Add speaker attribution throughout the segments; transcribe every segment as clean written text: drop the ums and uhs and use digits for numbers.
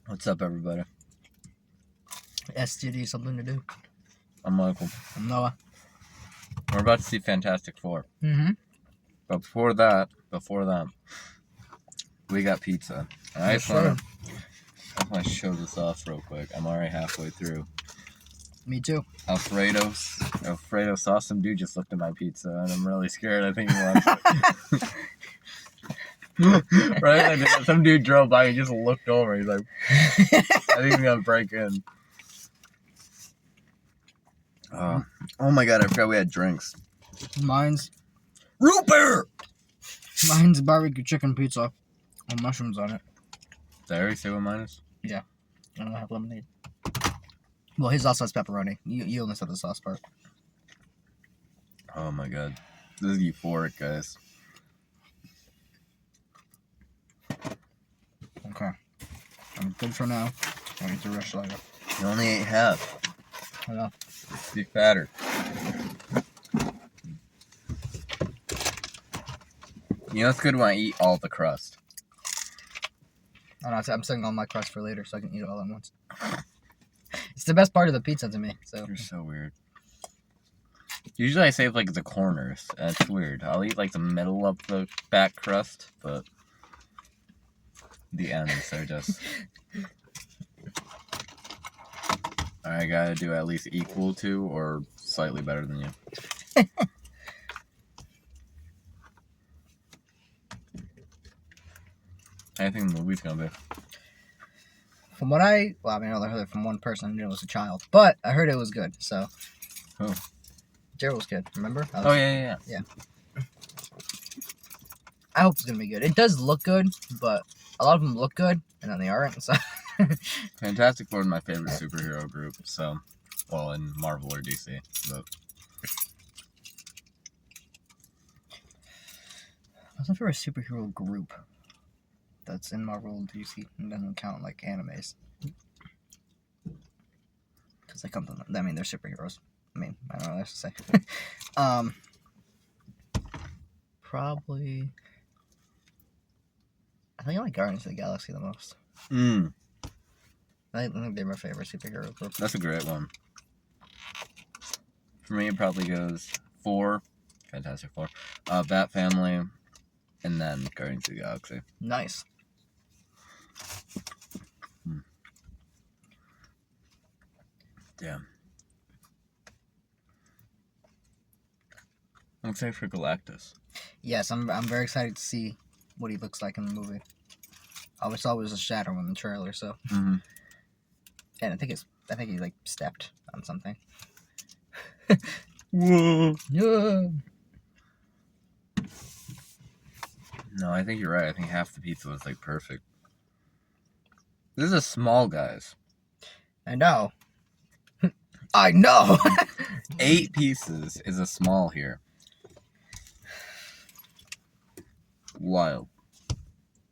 Speaker 1: What's up, everybody?
Speaker 2: STD, something to do.
Speaker 1: I'm Michael.
Speaker 2: I'm Noah.
Speaker 1: We're about to see Fantastic Four.
Speaker 2: Mm-hmm.
Speaker 1: But before that, we got pizza. And I just want to show this off real quick. I'm already halfway through.
Speaker 2: Me too.
Speaker 1: Alfredo saw some dude just looked at my pizza, and I'm really scared. I think he wants it. Right? Some dude drove by, he just looked over. He's like, I think he's gonna break in. Oh my god, I forgot we had drinks.
Speaker 2: Mine's
Speaker 1: root beer!
Speaker 2: Mine's barbecue chicken pizza with mushrooms on it.
Speaker 1: Did I already say what mine is?
Speaker 2: Yeah. I don't have lemonade. Well, his also has pepperoni. You only said the sauce part.
Speaker 1: Oh my god. This is euphoric, guys.
Speaker 2: Okay. I'm good for now. I need to rush later.
Speaker 1: You only ate half.
Speaker 2: I know.
Speaker 1: Be fatter. You know it's good when I eat all the crust.
Speaker 2: I know, I'm saving all my crust for later so I can eat it all at once. It's the best part of the pizza to me. So
Speaker 1: you're so weird. Usually I save like the corners. That's weird. I'll eat like the middle of the back crust, but the ends are just. I gotta do at least equal to or slightly better than you. I think the movie's gonna be.
Speaker 2: From what I heard it from one person. I knew it was a child, but I heard it was good. So.
Speaker 1: Who?
Speaker 2: Gerald's kid. Remember?
Speaker 1: Yeah.
Speaker 2: I hope it's gonna be good. It does look good, but a lot of them look good, and then they aren't. So.
Speaker 1: Fantastic Four is my favorite superhero group. So, well, in Marvel or DC, but.
Speaker 2: What's my favorite superhero group that's in Marvel and DC and doesn't count like animes? Because they come from them. I mean, they're superheroes. I mean, I don't know what else to say. Probably. I think I like Guardians of the Galaxy the most. I think they're my favorite superhero group.
Speaker 1: That's a great one. For me, it probably goes Fantastic Four, Bat Family, and then Guardians of the Galaxy.
Speaker 2: Nice.
Speaker 1: Damn. I'm excited for Galactus.
Speaker 2: Yes, I'm very excited to see what he looks like in the movie. I saw it was a shadow in the trailer, so.
Speaker 1: Mm-hmm.
Speaker 2: And I think he like stepped on something.
Speaker 1: Whoa.
Speaker 2: Yeah.
Speaker 1: No, I think you're right. I think half the pizza was like perfect. This is a small, guys.
Speaker 2: I know. I know.
Speaker 1: 8 pieces is a small here. Wild.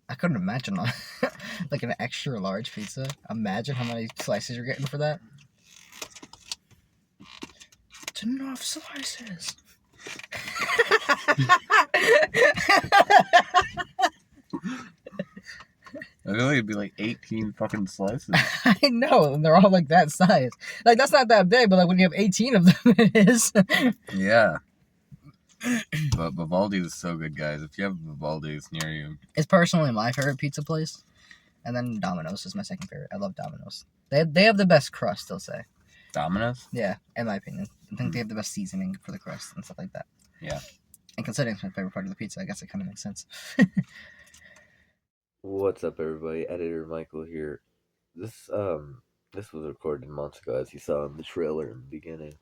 Speaker 2: I couldn't imagine like an extra large pizza. Imagine how many slices you're getting for that. It's enough slices.
Speaker 1: I feel like it'd be like 18 fucking slices.
Speaker 2: I know, and they're all like that size. Like, that's not that big, but like when you have 18 of them, it is.
Speaker 1: Yeah. But Vivaldi's is so good, guys. If you have Vivaldi's near you.
Speaker 2: It's personally my favorite pizza place. And then Domino's is my second favorite. I love Domino's. They have the best crust, I'll say.
Speaker 1: Domino's?
Speaker 2: Yeah, in my opinion. I think they have the best seasoning for the crust and stuff like that.
Speaker 1: Yeah.
Speaker 2: And considering it's my favorite part of the pizza, I guess it kind of makes sense.
Speaker 1: What's up, everybody? Editor Michael here. This was recorded months ago, as you saw in the trailer in the beginning.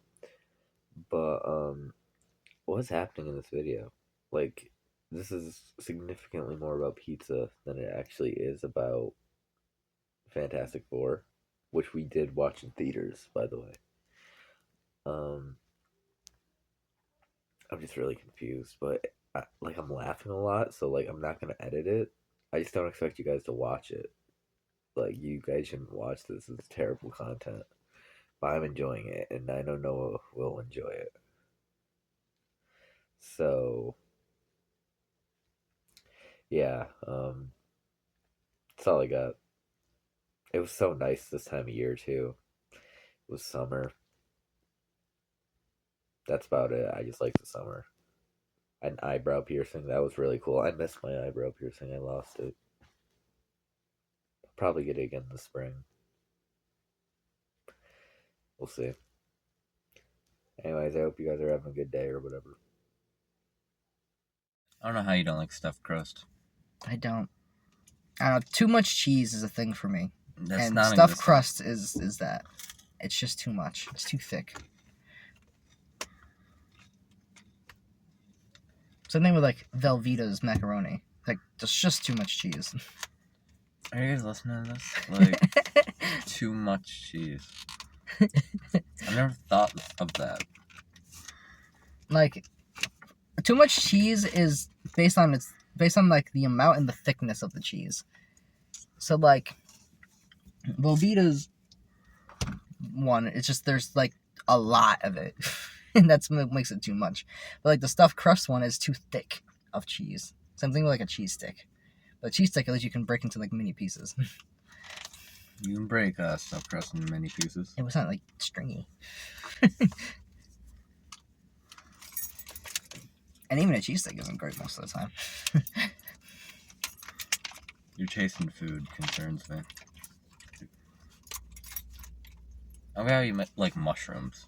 Speaker 1: But what's happening in this video? Like, this is significantly more about pizza than it actually is about Fantastic Four, which we did watch in theaters, by the way. I'm just really confused, but I'm laughing a lot, so like I'm not gonna edit it. I just don't expect you guys to watch it. Like, you guys shouldn't watch this. It's terrible content. But I'm enjoying it, and I know Noah will enjoy it. So, yeah, that's all I got. It was so nice this time of year too. It was summer. That's about it. I just like the summer. An eyebrow piercing. That was really cool. I missed my eyebrow piercing. I lost it. I'll probably get it again this spring. We'll see. Anyways, I hope you guys are having a good day or whatever. I don't know how you don't like stuffed crust.
Speaker 2: I don't. I don't know. Too much cheese is a thing for me.
Speaker 1: That's
Speaker 2: and
Speaker 1: not
Speaker 2: stuffed crust is that. It's just too much. It's too thick. Same thing with like Velveeta's macaroni. Like there's just too much cheese.
Speaker 1: Are you guys listening to this? Like too much cheese. I never thought of that.
Speaker 2: Like too much cheese is based on like the amount and the thickness of the cheese. So like Velveeta's one, it's just there's like a lot of it. And that's what makes it too much. But like the stuffed crust one is too thick of cheese. Something like a cheese stick. But a cheese stick, at least you can break into like mini pieces.
Speaker 1: You can break stuffed crust into many pieces.
Speaker 2: It was not like stringy. And even a cheese stick isn't great most of the time.
Speaker 1: Your taste in food concerns me. Okay, how you like mushrooms?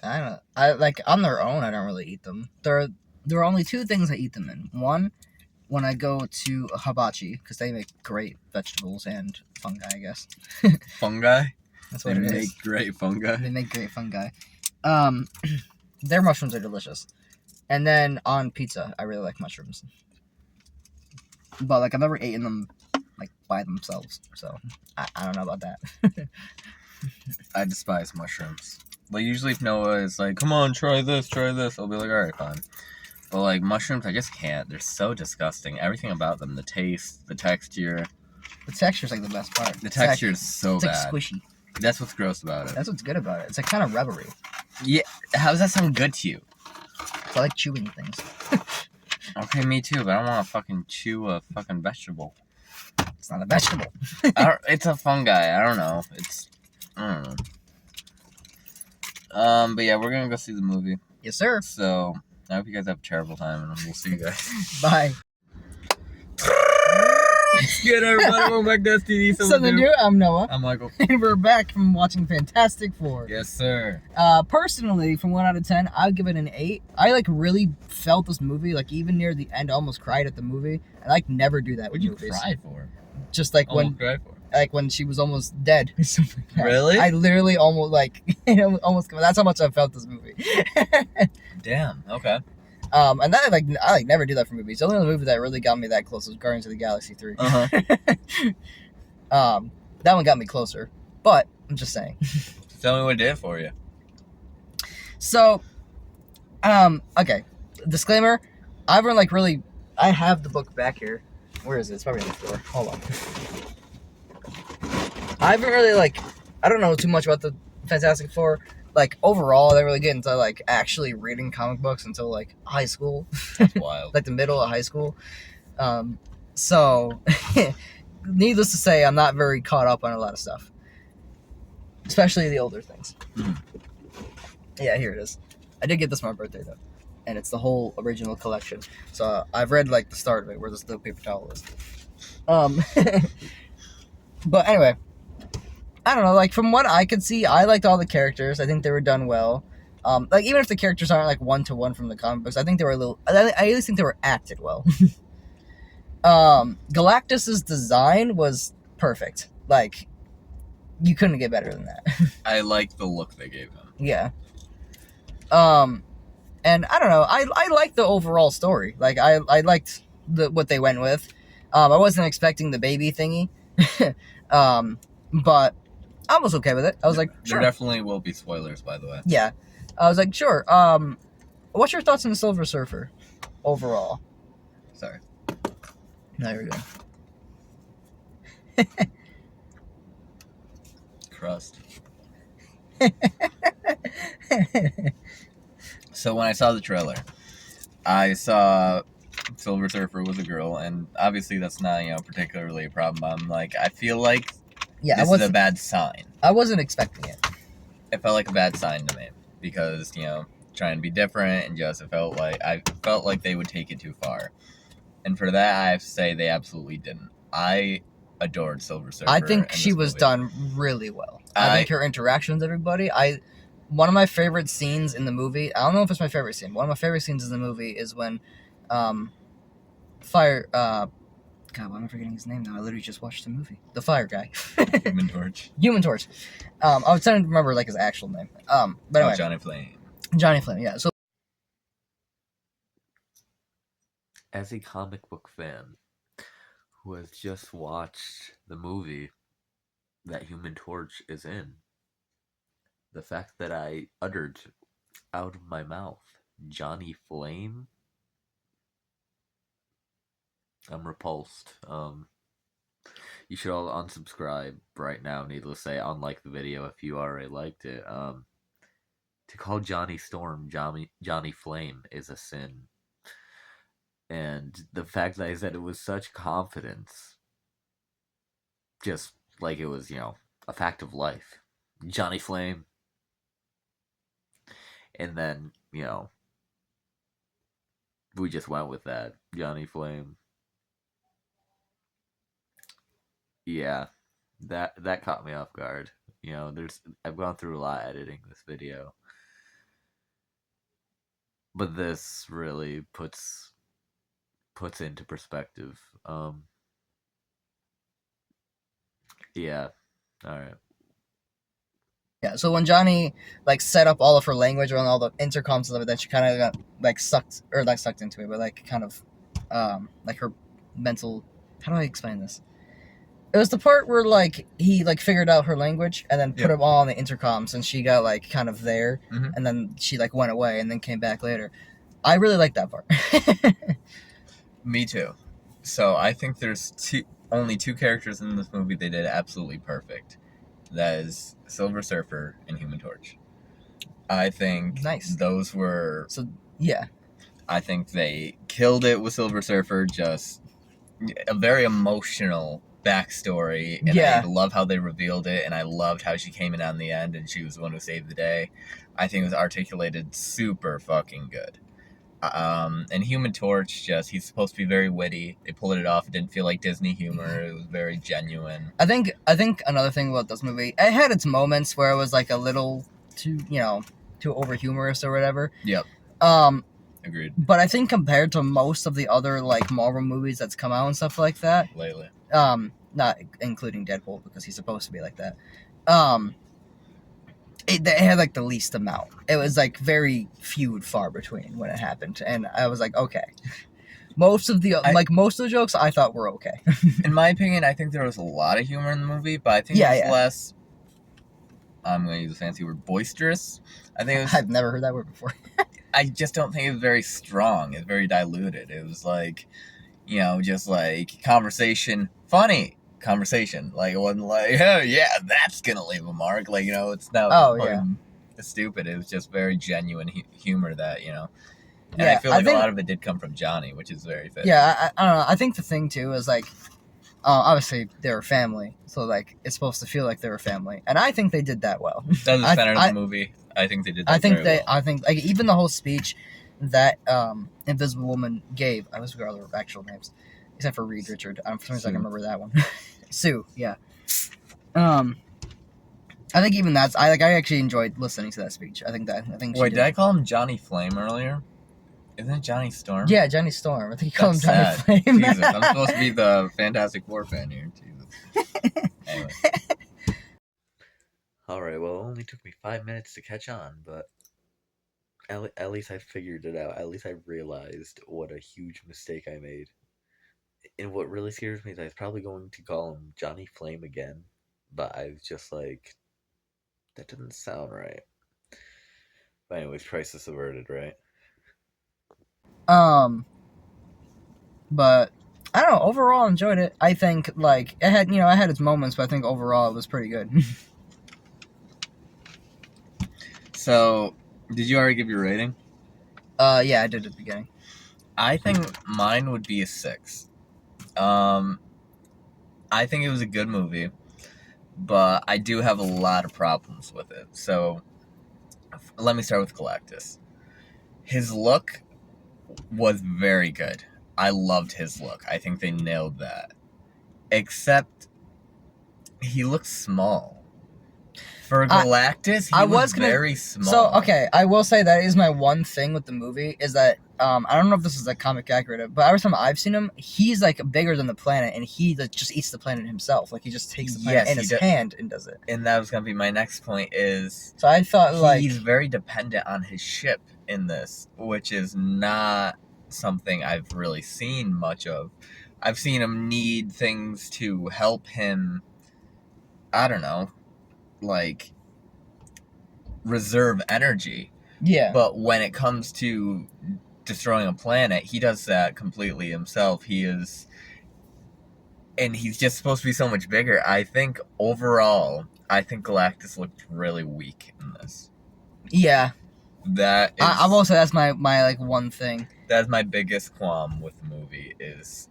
Speaker 2: I don't. I like on their own. I don't really eat them. There are only two things I eat them in. One, when I go to hibachi, because they make great vegetables and fungi. I guess.
Speaker 1: Fungi?
Speaker 2: That's what it is.
Speaker 1: They make great fungi.
Speaker 2: They make great fungi. Their mushrooms are delicious. And then on pizza, I really like mushrooms. But like I've never eaten them like by themselves, so I don't know about that.
Speaker 1: I despise mushrooms. Like usually if Noah is like, come on, try this, I'll be like, alright, fine. But like mushrooms, I just can't. They're so disgusting. Everything about them, the taste, the texture.
Speaker 2: The texture's like the best part.
Speaker 1: The texture is so bad.
Speaker 2: It's like squishy.
Speaker 1: That's what's gross about it.
Speaker 2: That's what's good about it. It's like kind of rubbery.
Speaker 1: Yeah, how does that sound good to you?
Speaker 2: So I like chewing things.
Speaker 1: Okay, me too, but I don't want to fucking chew a fucking vegetable.
Speaker 2: It's not a vegetable.
Speaker 1: It's a fungi. I don't know. I don't know. But yeah, we're gonna go see the movie.
Speaker 2: Yes, sir.
Speaker 1: So I hope you guys have a terrible time, and we'll see you guys.
Speaker 2: Bye.
Speaker 1: Good, everybody. Welcome back to STD.
Speaker 2: Something new. I'm Noah.
Speaker 1: I'm Michael.
Speaker 2: And we're back from watching Fantastic Four.
Speaker 1: Yes, sir.
Speaker 2: Personally, from 1 out of 10, I'll give it an 8. I like really felt this movie, like even near the end, I almost cried at the movie. I like never do that with
Speaker 1: What'd you
Speaker 2: movies.
Speaker 1: cry for?
Speaker 2: Just like
Speaker 1: Almost cry for?
Speaker 2: Like when she was almost dead.
Speaker 1: Really?
Speaker 2: I literally almost like almost. That's how much I felt this movie.
Speaker 1: Damn. Okay.
Speaker 2: And that I like never do that for movies. The only other movie that really got me that close was Guardians of the Galaxy 3. That one got me closer, but I'm just saying.
Speaker 1: Tell me what it did for you.
Speaker 2: So, okay. Disclaimer: I haven't like really. I have the book back here. Where is it? It's probably on the floor. Hold on. I haven't really like. I don't know too much about the Fantastic Four. Like overall, I didn't really get into like actually reading comic books until like high school.
Speaker 1: That's wild.
Speaker 2: Like the middle of high school. So, needless to say, I'm not very caught up on a lot of stuff, especially the older things.
Speaker 1: Mm.
Speaker 2: Yeah, here it is. I did get this for my birthday though, and it's the whole original collection. So I've read like the start of it, where the paper towel is. But anyway. I don't know, like, from what I could see, I liked all the characters. I think they were done well. Like, even if the characters aren't, like, one-to-one from the comic books, I think they were I at least think they were acted well. Galactus's design was perfect. Like, you couldn't get better than that.
Speaker 1: I like the look they gave him.
Speaker 2: Yeah. And I don't know, I liked the overall story. Like, I liked what they went with. I wasn't expecting the baby thingy. But I was okay with it. I was like, sure.
Speaker 1: There definitely will be spoilers, by the way.
Speaker 2: Yeah. I was like, sure. What's your thoughts on the Silver Surfer overall?
Speaker 1: Sorry.
Speaker 2: No, you're good.
Speaker 1: Crust. So when I saw the trailer, I saw
Speaker 3: Silver Surfer was a girl, and obviously that's not particularly a problem. I'm like, I feel like this is a bad sign.
Speaker 2: I wasn't expecting it.
Speaker 3: It felt like a bad sign to me because trying to be different and just I felt like they would take it too far, and for that I have to say they absolutely didn't. I adored Silver Surfer.
Speaker 2: I think she was done really well. I think her interaction with everybody. One of my favorite scenes in the movie. I don't know if it's my favorite scene. One of my favorite scenes in the movie is when, Fire. God, why am I forgetting his name now? I literally just watched the movie. The Fire guy.
Speaker 3: Human Torch.
Speaker 2: Human Torch. I was trying to remember like his actual name. But anyway,
Speaker 3: Johnny Flame.
Speaker 2: Johnny Flame. Yeah. So,
Speaker 1: as a comic book fan who has just watched the movie that Human Torch is in, the fact that I uttered out of my mouth Johnny Flame, I'm repulsed. You should all unsubscribe right now. Needless to say, unlike the video if you already liked it. To call Johnny Storm Johnny Flame is a sin. And the fact that I said it with such confidence, just like it was, a fact of life. Johnny Flame. And then, we just went with that. Johnny Flame. Yeah, that caught me off guard. I've gone through a lot editing this video, but this really puts into perspective. Yeah, all right.
Speaker 2: yeah. So when Johnny set up all of her language on all the intercoms and everything, she kind of got sucked into it, but kind of her mental. How do I explain this? It was the part where he figured out her language and then put them all on the intercoms, and she got kind of there, and then she went away and then came back later. I really like that part.
Speaker 3: Me too. So I think there's only two characters in this movie they did absolutely perfect. That is Silver Surfer and Human Torch. I think those were
Speaker 2: yeah.
Speaker 3: I think they killed it with Silver Surfer. Just a very emotional backstory, and I love how they revealed it, and I loved how she came in on the end and she was the one who saved the day. I think it was articulated super fucking good. And Human Torch, he's supposed to be very witty. They pulled it off. It didn't feel like Disney humor. It was very genuine.
Speaker 2: I think another thing about this movie, it had its moments where it was a little too over humorous or whatever.
Speaker 3: Yep. Agreed.
Speaker 2: But I think compared to most of the other Marvel movies that's come out and stuff like that
Speaker 3: lately,
Speaker 2: not including Deadpool because he's supposed to be like that, it had the least amount. It was very few and far between when it happened, and I was like, okay. Most of the jokes I thought were okay.
Speaker 3: In my opinion, I think there was a lot of humor in the movie, but I think it was less. I'm going to use a fancy word, boisterous. I think it was.
Speaker 2: I've never heard that word before.
Speaker 3: I just don't think it was very strong. It's very diluted. It was just conversation, funny conversation. It wasn't oh yeah, that's gonna leave a mark. It's not stupid. It was just very genuine humor that And I feel like a lot of it did come from Johnny, which is very fitting.
Speaker 2: Yeah, I don't know. I think the thing too is obviously they were family, so it's supposed to feel like they were family, and I think they did that well.
Speaker 3: That's the center of the movie. I think they did that well.
Speaker 2: I think even the whole speech that Invisible Woman gave, I always forgot all their actual names, except for Reed Richard. For some reason I can remember that one. Sue, yeah. I think even that's I actually enjoyed listening to that speech.
Speaker 3: Wait, did I call him Johnny Flame earlier? Isn't it Johnny Storm?
Speaker 2: Yeah, Johnny Storm. I think you called him Johnny Flame.
Speaker 3: Jesus, I'm supposed to be the Fantastic Four fan here. Jesus. Anyway.
Speaker 1: Alright, well, it only took me 5 minutes to catch on, but at least I figured it out. At least I realized what a huge mistake I made. And what really scares me is I was probably going to call him Johnny Flame again, but I was just like, that doesn't sound right. But anyways, crisis averted, right?
Speaker 2: But I don't know. Overall, I enjoyed it. I think it had it had its moments, but I think overall it was pretty good.
Speaker 3: So, did you already give your rating?
Speaker 2: Yeah, I did at the beginning.
Speaker 3: I think mine would be a 6. I think it was a good movie, but I do have a lot of problems with it. So let me start with Galactus. His look was very good. I loved his look. I think they nailed that. Except he looks small. For Galactus, he was very small.
Speaker 2: So, okay, I will say that is my one thing with the movie, is that, I don't know if this is, like, comic accurate, but every time I've seen him, he's, like, bigger than the planet, and he, like, just eats the planet himself. Like, he just takes the planet in his hand and does it.
Speaker 3: And that was going to be my next point, is...
Speaker 2: So I thought, like...
Speaker 3: He's very dependent on his ship in this, which is not something I've really seen much of. I've seen him need things to help him, I don't know, like, reserve energy.
Speaker 2: Yeah.
Speaker 3: But when it comes to destroying a planet, he does that completely himself. And he's just supposed to be so much bigger. I think overall, Galactus looked really weak in this.
Speaker 2: Yeah.
Speaker 3: That is,
Speaker 2: I will say that's my like one thing.
Speaker 3: That's my biggest qualm with the movie, is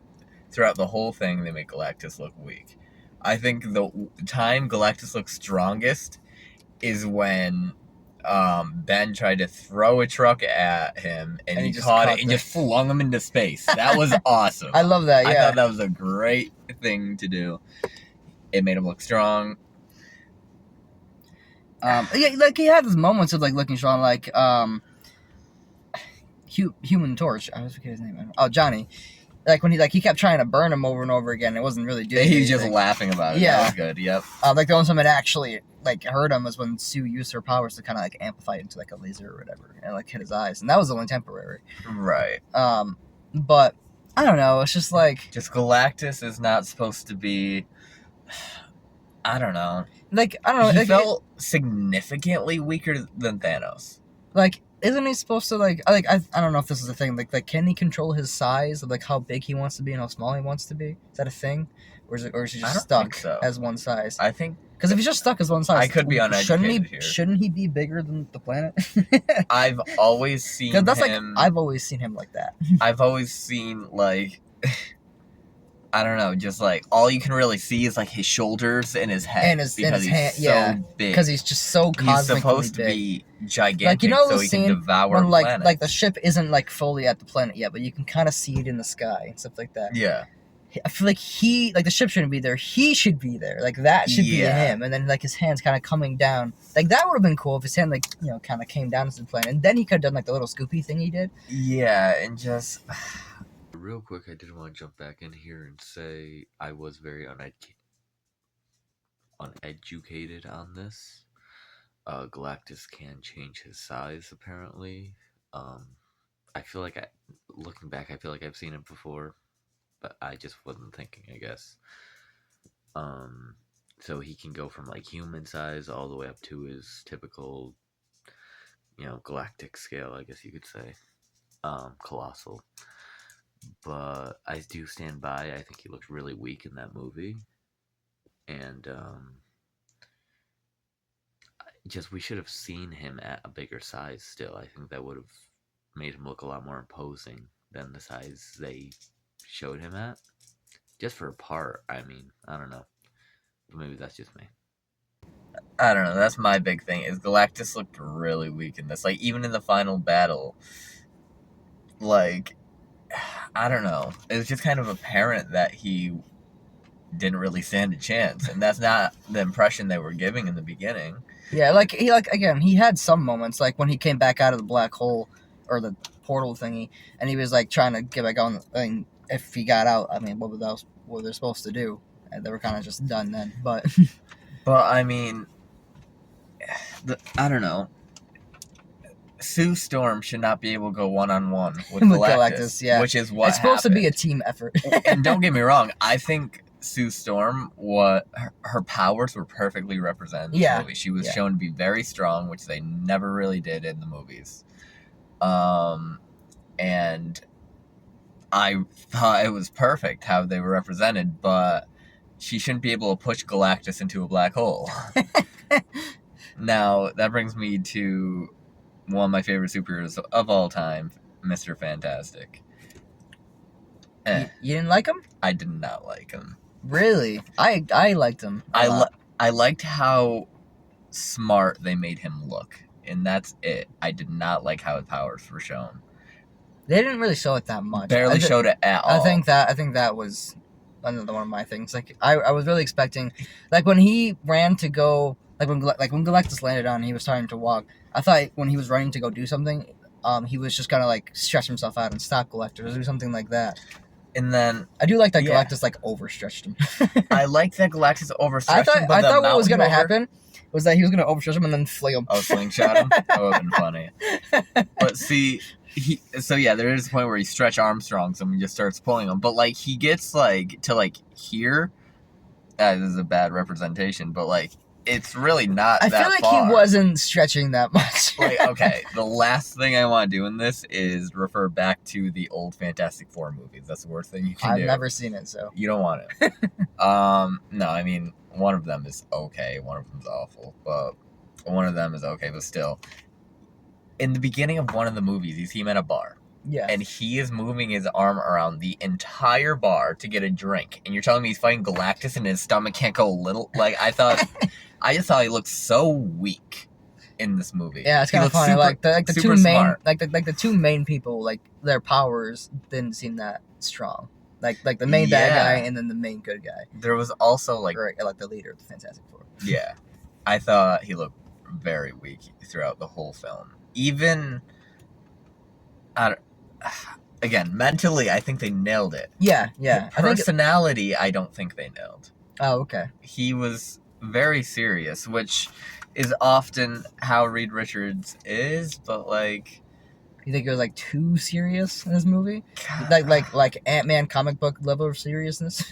Speaker 3: throughout the whole thing they make Galactus look weak. I think the time Galactus looks strongest is when Ben tried to throw a truck at him, and he caught it and just flung him into space. That was awesome.
Speaker 2: I love that, yeah.
Speaker 3: I thought that was a great thing to do. It made him look strong.
Speaker 2: Yeah, like, he had his moments of, like, looking strong, like, Human Torch. I always forget his name. Oh, Johnny. Like, when he kept trying to burn him over and over again, it wasn't really doing anything.
Speaker 3: He was just laughing about it. Yeah. That was good, yep.
Speaker 2: Like, the only time it actually, like, hurt him was when Sue used her powers to kind of, like, amplify it into, like, a laser or whatever, and, like, hit his eyes, and that was only temporary.
Speaker 3: Right.
Speaker 2: But, I don't know, it's just, like...
Speaker 3: Just Galactus is not supposed to be... I don't know.
Speaker 2: Like, I don't know.
Speaker 3: He felt significantly weaker than Thanos.
Speaker 2: Like, isn't he supposed to, like, I don't know if this is a thing, like, can he control his size of, like, how big he wants to be and how small he wants to be? Is that a thing? Or is he just stuck as one size?
Speaker 3: I think...
Speaker 2: Because if he's just stuck as one size...
Speaker 3: I could be uneducated here.
Speaker 2: Shouldn't he be bigger than the planet?
Speaker 3: I've always seen him...
Speaker 2: Like, I've always seen him like that.
Speaker 3: I've always seen, like... I don't know, just, like, all you can really see is, like, his shoulders and his head. Because he's so big.
Speaker 2: Because he's just so cosmically
Speaker 3: He's supposed
Speaker 2: big.
Speaker 3: To be gigantic,
Speaker 2: like, you know,
Speaker 3: so he can devour
Speaker 2: when,
Speaker 3: planets.
Speaker 2: Like, the ship isn't, like, fully at the planet yet, but you can kind of see it in the sky and stuff like that.
Speaker 3: Yeah.
Speaker 2: I feel like the ship shouldn't be there. He should be there. Like, that should be him. And then, like, his hand's kind of coming down. Like, that would have been cool if his hand, like, you know, kind of came down to the planet. And then he could have done, like, the little scoopy thing he did.
Speaker 3: Yeah, and just...
Speaker 1: Real quick, I did want to jump back in here and say I was very uneducated on this. Galactus can change his size, apparently. I feel like, looking back, I feel like I've seen it before, but I just wasn't thinking, I guess. So he can go from, like, human size all the way up to his typical, you know, galactic scale, I guess you could say. Colossal. But I do stand by. I think he looked really weak in that movie, and just we should have seen him at a bigger size. Still, I think that would have made him look a lot more imposing than the size they showed him at. Just for a part, I mean, I don't know, but maybe that's just me.
Speaker 3: I don't know. That's my big thing. Is Galactus looked really weak in this? Like, even in the final battle, like. I don't know. It was just kind of apparent that he didn't really stand a chance, and that's not the impression they were giving in the beginning.
Speaker 2: Yeah, he had some moments, like when he came back out of the black hole or the portal thingy, and he was like trying to get back on. I mean, if he got out, I mean, what they're supposed to do? And they were kind of just done then. But
Speaker 3: I mean, I don't know. Sue Storm should not be able to go one-on-one with Galactus,
Speaker 2: yeah.
Speaker 3: Which is what
Speaker 2: it's supposed to be a team effort.
Speaker 3: And don't get me wrong, I think Sue Storm, her powers were perfectly represented in the movie. She was shown to be very strong, which they never really did in the movies. And I thought it was perfect how they were represented, but she shouldn't be able to push Galactus into a black hole. Now, that brings me to one of my favorite superheroes of all time, Mr. Fantastic.
Speaker 2: You didn't like him?
Speaker 3: I did not like him.
Speaker 2: Really? I liked him.
Speaker 3: I liked how smart they made him look, and that's it. I did not like how his powers were shown.
Speaker 2: They didn't really show it that much.
Speaker 3: Barely showed it at all.
Speaker 2: I think that was another one of my things. Like I was really expecting, like when he ran to go, like when Galactus landed on, and he was starting to walk. I thought when he was running to go do something, he was just gonna like stretch himself out and stop Galactus or do something like that.
Speaker 3: And then
Speaker 2: I do like that Galactus like overstretched him.
Speaker 3: I like that Galactus overstretched him.
Speaker 2: I thought what was gonna happen was that he was gonna overstretch him and then fling him.
Speaker 3: Oh, slingshot him? That would have been funny. But see, there is a point where he stretch Armstrongs him and just starts pulling him. But like he gets like to like here. This is a bad representation, but like it's really not that far. I feel like
Speaker 2: he wasn't stretching that much.
Speaker 3: Like, okay, the last thing I want to do in this is refer back to the old Fantastic Four movies. That's the worst thing you can do.
Speaker 2: I've never seen it, so.
Speaker 3: You don't want it. No, I mean, one of them is okay, one of them's awful, but one of them is okay, but still. In the beginning of one of the movies, you see him at a bar.
Speaker 2: Yeah.
Speaker 3: And he is moving his arm around the entire bar to get a drink. And you're telling me he's fighting Galactus and his stomach can't go a little? Like, I just thought he looked so weak in this movie.
Speaker 2: Yeah, it's kind of funny. Like the two main, like the two main people, like their powers didn't seem that strong. Like the main bad guy and then the main good guy.
Speaker 3: There was also like
Speaker 2: the leader of the Fantastic Four.
Speaker 3: Yeah, I thought he looked very weak throughout the whole film. Even, again, mentally, I think they nailed it.
Speaker 2: Yeah.
Speaker 3: Personality, I don't think they nailed.
Speaker 2: Oh, okay.
Speaker 3: He was very serious, which is often how Reed Richards is, but like,
Speaker 2: you think it was like too serious in this movie?
Speaker 3: God.
Speaker 2: Like Ant-Man comic book level of seriousness?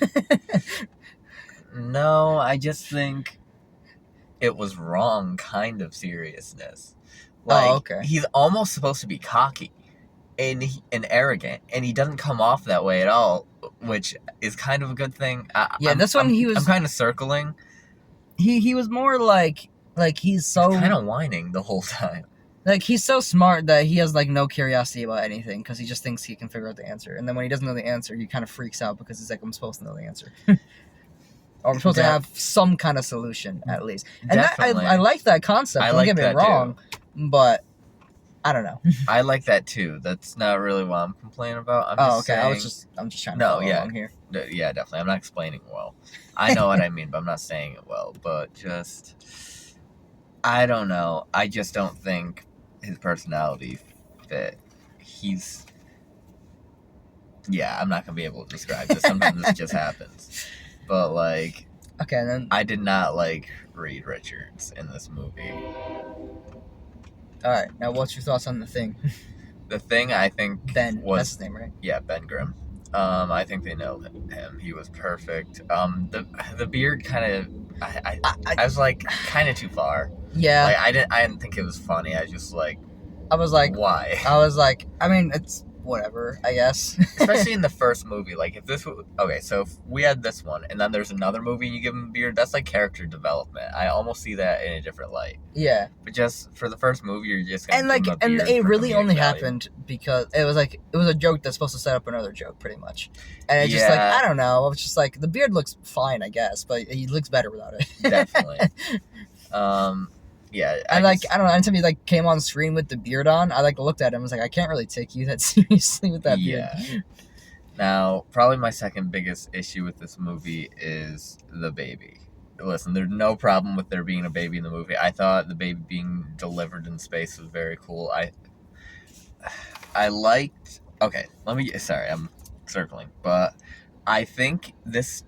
Speaker 3: No, I just think it was wrong kind of seriousness. Like,
Speaker 2: okay.
Speaker 3: He's almost supposed to be cocky and arrogant, and he doesn't come off that way at all, which is kind of a good thing.
Speaker 2: That's when he was.
Speaker 3: I'm kind of circling.
Speaker 2: He was more like he's so
Speaker 3: kind of whining the whole time.
Speaker 2: Like he's so smart that he has like no curiosity about anything because he just thinks he can figure out the answer, and then when he doesn't know the answer, he kind of freaks out because he's like, I'm supposed to know the answer. Or I'm supposed to have some kind of solution at least, and I like that concept. Don't get me wrong, but I don't know.
Speaker 3: I like that too. That's not really what I'm complaining about.
Speaker 2: Okay. I'm just trying to follow along here.
Speaker 3: Yeah, definitely. I'm not explaining well. I know what I mean, but I'm not saying it well. But just, I don't know. I just don't think his personality fit. I'm not gonna be able to describe this. Sometimes this just happens. But like,
Speaker 2: okay, then
Speaker 3: I did not like Reed Richards in this movie.
Speaker 2: All right, now what's your thoughts on The Thing?
Speaker 3: The Thing, I think
Speaker 2: Ben. That's his name, right?
Speaker 3: Yeah, Ben Grimm. I think they nailed him. He was perfect. The beard kind of, I was like kind of too far.
Speaker 2: Yeah.
Speaker 3: Like, I didn't think it was funny. I was like, why?
Speaker 2: I was like, I mean, it's whatever, I guess.
Speaker 3: Especially in the first movie, like so if we had this one and then there's another movie and you give him a beard, that's like character development. I almost see that in a different light.
Speaker 2: Yeah.
Speaker 3: But just for the first movie, you're just gonna
Speaker 2: and it really only happened because it was a joke that's supposed to set up another joke, pretty much. And it's just like, I don't know. It's just like the beard looks fine, I guess, but he looks better without it.
Speaker 3: Definitely. Yeah,
Speaker 2: I don't know. Anytime he like came on screen with the beard on, I like looked at him. I was like, I can't really take you that seriously with that beard.
Speaker 3: Yeah. Now, probably my second biggest issue with this movie is the baby. Listen, there's no problem with there being a baby in the movie. I thought the baby being delivered in space was very cool. I liked. Okay, sorry, I'm circling, but I think this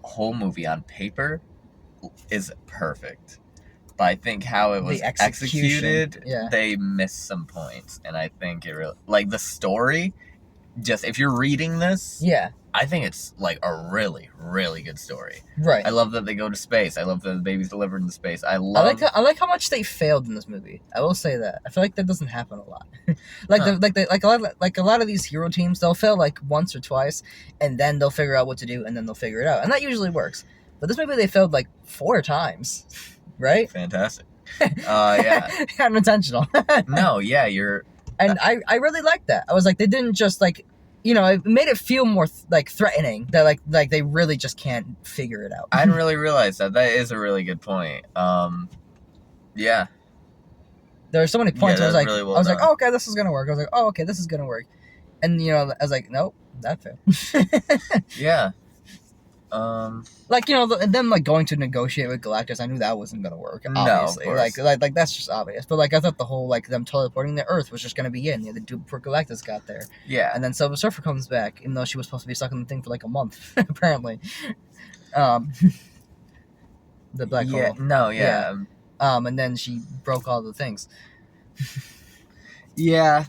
Speaker 3: whole movie on paper is perfect. But I think how it was executed, they missed some points. And I think it really, like the story, just if you're reading this, I think it's like a really, really good story.
Speaker 2: Right.
Speaker 3: I love that they go to space. I love that the baby's delivered in space. I
Speaker 2: like how much they failed in this movie. I will say that. I feel like that doesn't happen a lot. A lot of these hero teams, they'll fail like once or twice, and then they'll figure out what to do, and then they'll figure it out, and that usually works. But this movie, they failed like 4 times. Right?
Speaker 3: Fantastic. Yeah.
Speaker 2: Unintentional.
Speaker 3: No, yeah, you're...
Speaker 2: And I really liked that. I was like, they didn't just like, it made it feel more threatening that like they really just can't figure it out.
Speaker 3: I didn't really realize that. That is a really good point. Yeah.
Speaker 2: There are so many points where I was like,
Speaker 3: really well
Speaker 2: I was like,
Speaker 3: done.
Speaker 2: oh, okay, this is gonna work. I was like, oh, okay, this is gonna work, and I was like, nope, that failed.
Speaker 3: Yeah.
Speaker 2: Like them like going to negotiate with Galactus, I knew that wasn't gonna work.
Speaker 3: No,
Speaker 2: Obviously,
Speaker 3: of course.
Speaker 2: like that's just obvious. But like I thought the whole like them teleporting the Earth was just gonna be it. The dude before Galactus got there,
Speaker 3: Yeah.
Speaker 2: and then Silver Surfer comes back, even though she was supposed to be stuck in the thing for like a month, apparently. The black hole.
Speaker 3: No, yeah.
Speaker 2: And then she broke all the things.
Speaker 3: Yeah.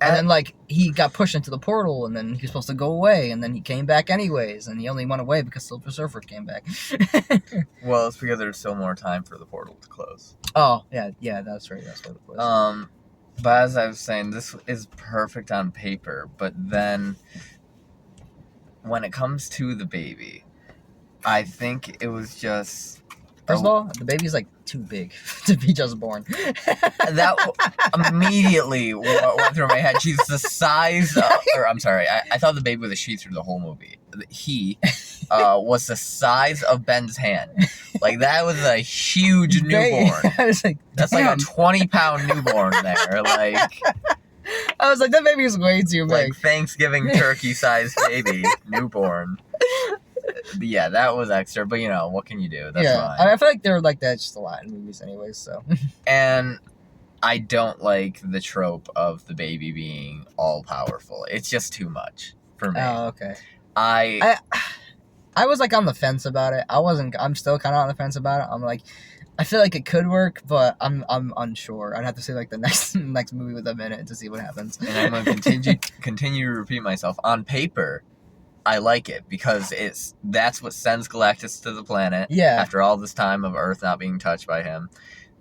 Speaker 2: And then, like, he got pushed into the portal, and then he was supposed to go away, and then he came back anyways, and he only went away because Silver Surfer came back.
Speaker 3: Well, it's because there's still more time for the portal to close.
Speaker 2: Oh, yeah, that's right. That's what it was.
Speaker 3: But as I was saying, this is perfect on paper, but then when it comes to the baby, I think it was just...
Speaker 2: First of all, the baby's, like, too big to be just born.
Speaker 3: That immediately went through my head. She's the size of... Or, I'm sorry, I thought the baby was a she through the whole movie. He was the size of Ben's hand. Like, that was a huge newborn.
Speaker 2: I was like,
Speaker 3: that's
Speaker 2: damn.
Speaker 3: like a 20-pound newborn there. Like...
Speaker 2: I was like, that baby is way too big.
Speaker 3: Like, Thanksgiving turkey-sized baby, newborn. But yeah, that was extra, but what can you do? That's fine.
Speaker 2: I feel like they're like that just a lot in movies anyways, so.
Speaker 3: And I don't like the trope of the baby being all-powerful. It's just too much for me.
Speaker 2: Oh, okay.
Speaker 3: I
Speaker 2: was like on the fence about it. I'm still kind of on the fence about it. I'm like, I feel like it could work, but I'm unsure. I'd have to see like the next movie with them in it to see what happens.
Speaker 3: And I'm going to continue to repeat myself. On paper, I like it because that's what sends Galactus to the planet.
Speaker 2: Yeah.
Speaker 3: After all this time of Earth not being touched by him,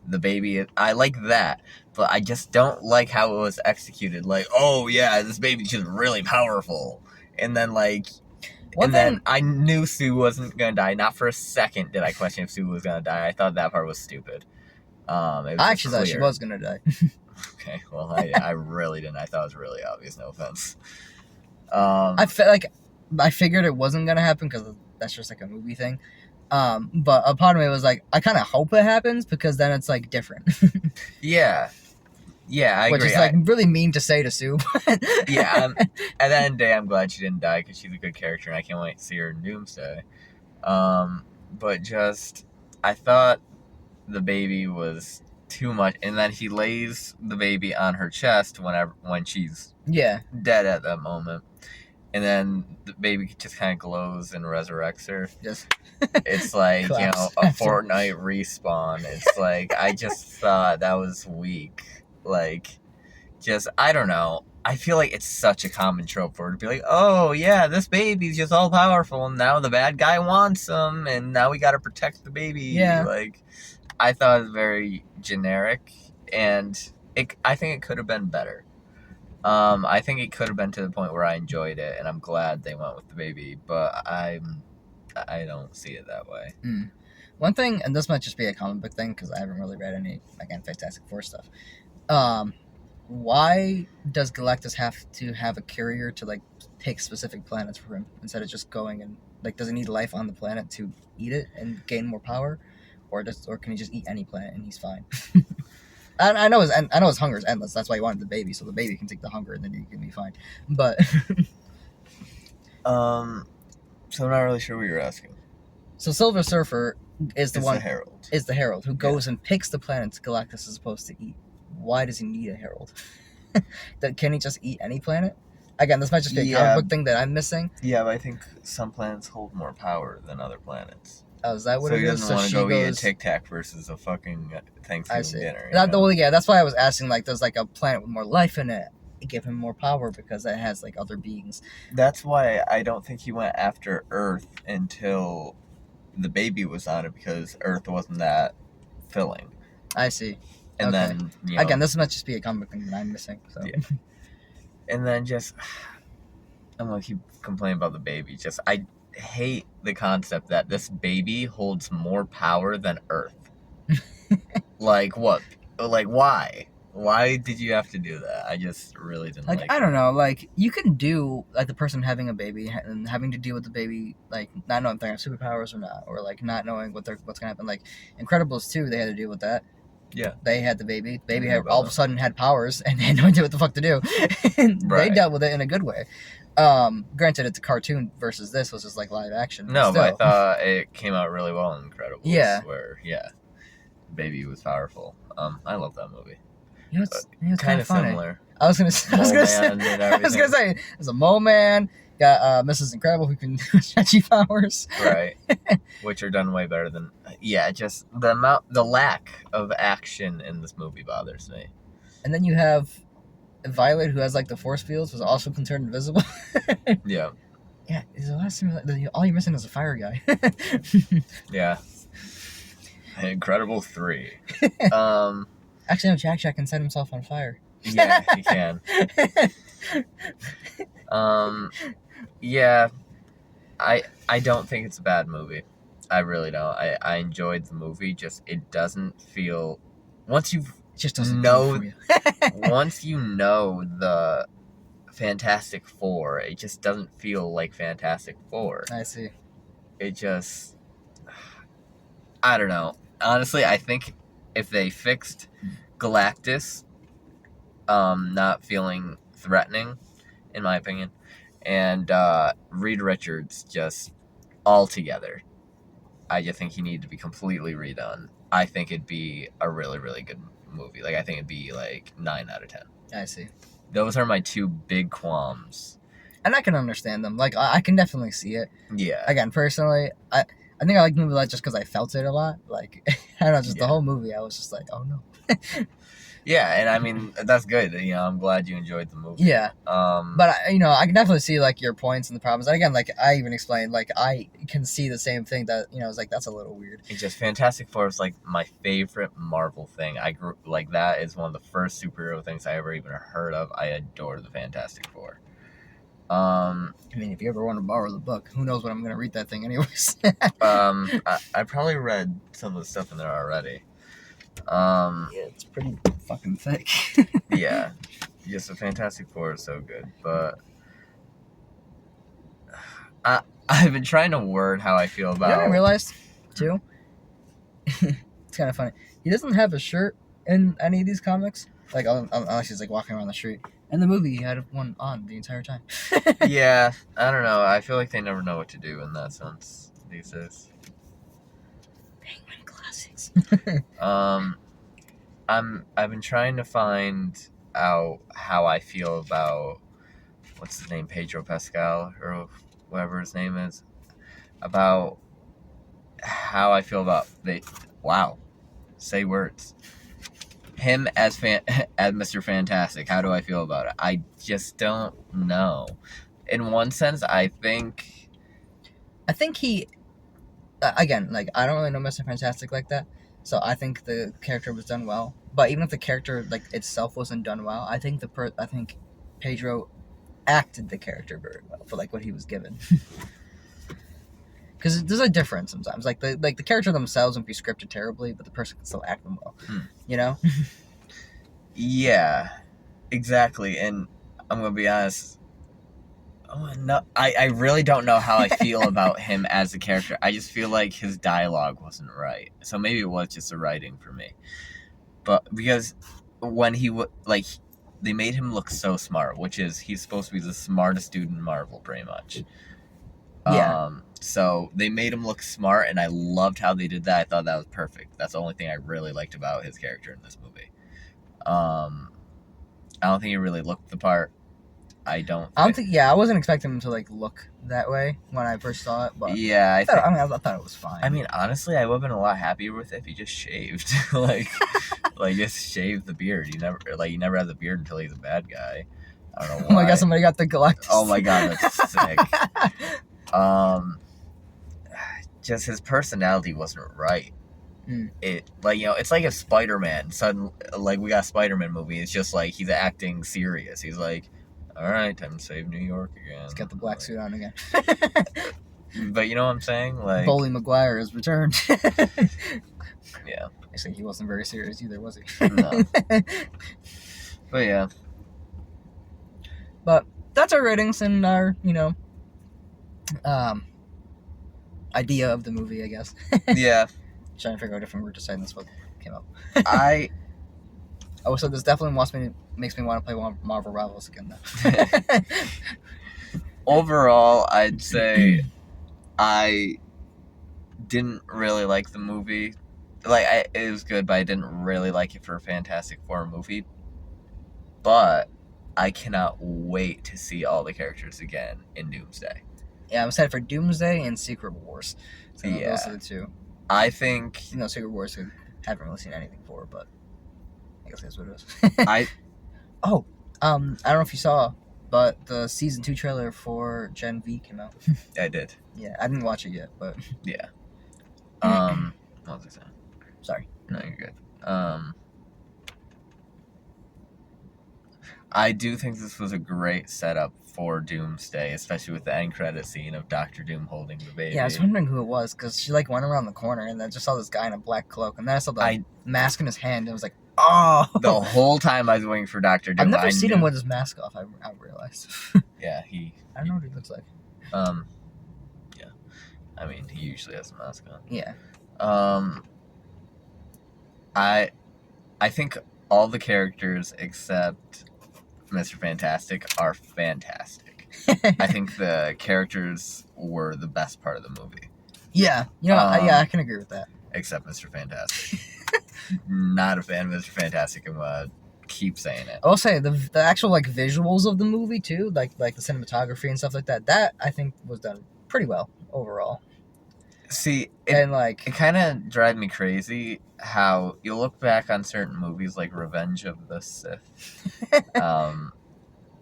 Speaker 3: the baby. I like that, but I just don't like how it was executed. Like, oh yeah, this baby's just really powerful, and then like. Then I knew Sue wasn't gonna die. Not for a second did I question if Sue was gonna die. I thought that part was stupid.
Speaker 2: I actually thought she was gonna die.
Speaker 3: Okay, well I really didn't. I thought it was really obvious. No offense.
Speaker 2: I figured it wasn't gonna happen because that's just like a movie thing. But a part of me was like, I kind of hope it happens because then it's like different.
Speaker 3: Yeah. Yeah, I agree.
Speaker 2: Which is like really mean to say to Sue.
Speaker 3: Yeah, at the end of the day, I'm glad she didn't die because she's a good character and I can't wait to see her in Doomsday. But just, I thought the baby was too much, and then he lays the baby on her chest when she's dead at that moment, and then the baby just kind of glows and resurrects her.
Speaker 2: Yes.
Speaker 3: It's like a Fortnite respawn. It's like I just thought that was weak. Like, just, I don't know. I feel like it's such a common trope for her to be like, oh, yeah, this baby's just all powerful, and now the bad guy wants him, and now we gotta protect the baby.
Speaker 2: Yeah.
Speaker 3: Like, I thought it was very generic, and I think it could have been better. I think it could have been to the point where I enjoyed it, and I'm glad they went with the baby, but I don't see it that way.
Speaker 2: One thing, and this might just be a comic book thing, because I haven't really read any, again, Fantastic Four stuff. Why does Galactus have to have a carrier to like pick specific planets for him instead of just going and like, does he need life on the planet to eat it and gain more power, or can he just eat any planet and he's fine? I know his hunger is endless. That's why he wanted the baby, so the baby can take the hunger and then he can be fine. But
Speaker 3: so I'm not really sure what you're asking.
Speaker 2: So Silver Surfer is the
Speaker 3: Herald.
Speaker 2: Is the Herald who goes and picks the planets Galactus is supposed to eat. Why does he need a Herald? Can he just eat any planet? Again, this might just be a comic book thing that I'm missing.
Speaker 3: Yeah, but I think some planets hold more power than other planets.
Speaker 2: Oh, is that what it is?
Speaker 3: So he doesn't want to go eat a Tic Tac versus a fucking Thanksgiving dinner.
Speaker 2: That's why I was asking, like, does like a planet with more life in it give him more power because it has like other beings?
Speaker 3: That's why I don't think he went after Earth until the baby was on it, because Earth wasn't that filling.
Speaker 2: I see.
Speaker 3: And then,
Speaker 2: again, this might just be a comic thing that I'm missing. So.
Speaker 3: Yeah. And then I'm going to keep complaining about the baby. I hate the concept that this baby holds more power than Earth. Like, what? Like, why? Why did you have to do that? I just really didn't like
Speaker 2: I
Speaker 3: it.
Speaker 2: don't know, like you can do like the person having a baby and having to deal with the baby, like not knowing if they have superpowers or not, or like not knowing what's gonna happen. Like Incredibles 2, they had to deal with that.
Speaker 3: Yeah.
Speaker 2: They had the baby. The baby
Speaker 3: I hear
Speaker 2: had all of a
Speaker 3: about
Speaker 2: sudden had powers and they had no idea what the fuck to do. And they
Speaker 3: Right.
Speaker 2: dealt with it in a good way. Granted, it's a cartoon versus this was just like live action.
Speaker 3: No, but I
Speaker 2: still.
Speaker 3: thought it came out really well in Incredibles.
Speaker 2: Yeah.
Speaker 3: Where baby was powerful. I love that movie.
Speaker 2: You know, it's
Speaker 3: Kind of
Speaker 2: funny.
Speaker 3: similar.
Speaker 2: I was gonna say, there's a mole man. Got Mrs. Incredible who can do stretchy powers.
Speaker 3: Right. Which are done way better than just the lack of action in this movie bothers me.
Speaker 2: And then you have Violet who has like the force fields, was also can turn invisible.
Speaker 3: Yeah.
Speaker 2: Yeah, the last thing, all you're missing is a fire guy.
Speaker 3: Yeah. Incredible 3.
Speaker 2: Actually, no, Jack can set himself on fire.
Speaker 3: Yeah, he can. Yeah, I don't think it's a bad movie. I really don't. I enjoyed the movie. Just it doesn't feel once you
Speaker 2: It just doesn't
Speaker 3: know
Speaker 2: do it for you.
Speaker 3: once you know the Fantastic Four, it just doesn't feel like Fantastic Four.
Speaker 2: I see.
Speaker 3: It just I don't know. Honestly, I think if they fixed Galactus not feeling threatening, in my opinion, and Reed Richards just all together, I just think he needed to be completely redone. I think it'd be a really, really good movie. Like I think it'd be like 9 out of 10.
Speaker 2: I see.
Speaker 3: Those are my two big qualms.
Speaker 2: And I can understand them. Like I can definitely see it.
Speaker 3: Yeah.
Speaker 2: Again, personally, I think I like the movie a lot just because I felt it a lot. Like I don't know, just
Speaker 3: Yeah.
Speaker 2: the whole movie, I was just like, oh no.
Speaker 3: Yeah, and I mean that's good. You know, I'm glad you enjoyed the movie.
Speaker 2: Yeah.
Speaker 3: But
Speaker 2: But I can definitely see like your points and the problems. And again, like I even explained, like I can see the same thing that it's like that's a little weird.
Speaker 3: it's just Fantastic Four is like my favorite Marvel thing. I grew like that is one of the first superhero things I ever even heard of. I adore the Fantastic Four.
Speaker 2: I mean, if you ever want to borrow the book, who knows when I'm gonna read that thing anyways.
Speaker 3: I probably read some of the stuff in there already.
Speaker 2: Yeah, it's pretty fucking thick.
Speaker 3: Yeah, just the Fantastic Four is so good, but I've been trying to word how I feel about.
Speaker 2: You know what I realized too? It's kind of funny. He doesn't have a shirt in any of these comics, like unless he's like walking around the street. In the movie, he had one on the entire time.
Speaker 3: Yeah, I don't know. I feel like they never know what to do in that sense these days.
Speaker 2: Penguin classics.
Speaker 3: I've been trying to find out how I feel about what's his name, Pedro Pascal or whatever his name is, about how I feel about say words. Him as as Mr. Fantastic. How do I feel about it? I just don't know. In one sense, I think
Speaker 2: he again, like I don't really know Mr. Fantastic like that, so I think the character was done well. But even if the character like itself wasn't done well, I think I think Pedro acted the character very well for like what he was given. Because there's a difference sometimes. Like the character themselves would be scripted terribly, but the person can still act them well. You know?
Speaker 3: Yeah, exactly. And I'm gonna be honest. Oh, no, I really don't know how I feel about him as a character. I just feel like his dialogue wasn't right. So maybe it was just the writing for me. But because when he they made him look so smart, which is he's supposed to be the smartest dude in Marvel, pretty much.
Speaker 2: Yeah.
Speaker 3: So they made him look smart, and I loved how they did that. I thought that was perfect. That's the only thing I really liked about his character in this movie. I don't think he really looked the part. I
Speaker 2: wasn't expecting him to like look that way when I first saw it, but
Speaker 3: yeah,
Speaker 2: I thought it was fine.
Speaker 3: I mean, honestly, I would have been a lot happier with it if he just shaved, like just shave the beard. He never has a beard until he's a bad guy. I don't know why.
Speaker 2: Oh my god, somebody got the Galactus.
Speaker 3: Oh my god, that's sick. Just his personality wasn't right. It it's like if Spider-Man suddenly we got a Spider-Man movie. It's just like he's acting serious. He's like, all right, time to save New York again.
Speaker 2: He's got the black suit on again.
Speaker 3: But you know what I'm saying? Like
Speaker 2: Bully Maguire has returned.
Speaker 3: Yeah.
Speaker 2: Actually, he wasn't very serious either, was he?
Speaker 3: No. But yeah.
Speaker 2: But that's our ratings and our, idea of the movie, I guess.
Speaker 3: Yeah.
Speaker 2: Trying to figure out a different word to say, and that's what came up.
Speaker 3: I
Speaker 2: Oh, so this definitely makes me want to play Marvel Rivals again, though.
Speaker 3: overall, I'd say I didn't really like the movie. Like, it was good, but I didn't really like it for a Fantastic Four movie. But I cannot wait to see all the characters again in Doomsday.
Speaker 2: Yeah, I'm excited for Doomsday and Secret Wars. So
Speaker 3: Yeah.
Speaker 2: those are the two.
Speaker 3: I think...
Speaker 2: Secret Wars, I haven't really seen anything for, but I guess that's what it is.
Speaker 3: I
Speaker 2: don't know if you saw, but the Season 2 trailer for Gen V came out.
Speaker 3: did.
Speaker 2: Yeah, I didn't watch it yet, but...
Speaker 3: Yeah. What was I saying?
Speaker 2: Sorry.
Speaker 3: No, you're good. I do think this was a great setup for Doomsday, especially with the end credit scene of Doctor Doom holding the baby.
Speaker 2: Yeah, I was wondering who it was, because she, went around the corner, and then just saw this guy in a black cloak, and then I saw the mask in his hand, and I was like, oh!
Speaker 3: The whole time I was waiting for Doctor Doom.
Speaker 2: I've never seen him with his mask off, I realized.
Speaker 3: Yeah,
Speaker 2: I don't know what he looks like.
Speaker 3: Yeah. I mean, he usually has a mask on.
Speaker 2: Yeah.
Speaker 3: I think all the characters except Mr. Fantastic are fantastic. I think the characters were the best part of the movie.
Speaker 2: Yeah, I can agree with that.
Speaker 3: Except Mr. Fantastic. Not a fan of Mr. Fantastic, and keep saying it.
Speaker 2: I will say the actual visuals of the movie too, like the cinematography and stuff like that. That I think was done pretty well overall.
Speaker 3: See,
Speaker 2: and
Speaker 3: it kind of drives me crazy how you look back on certain movies like Revenge of the Sith,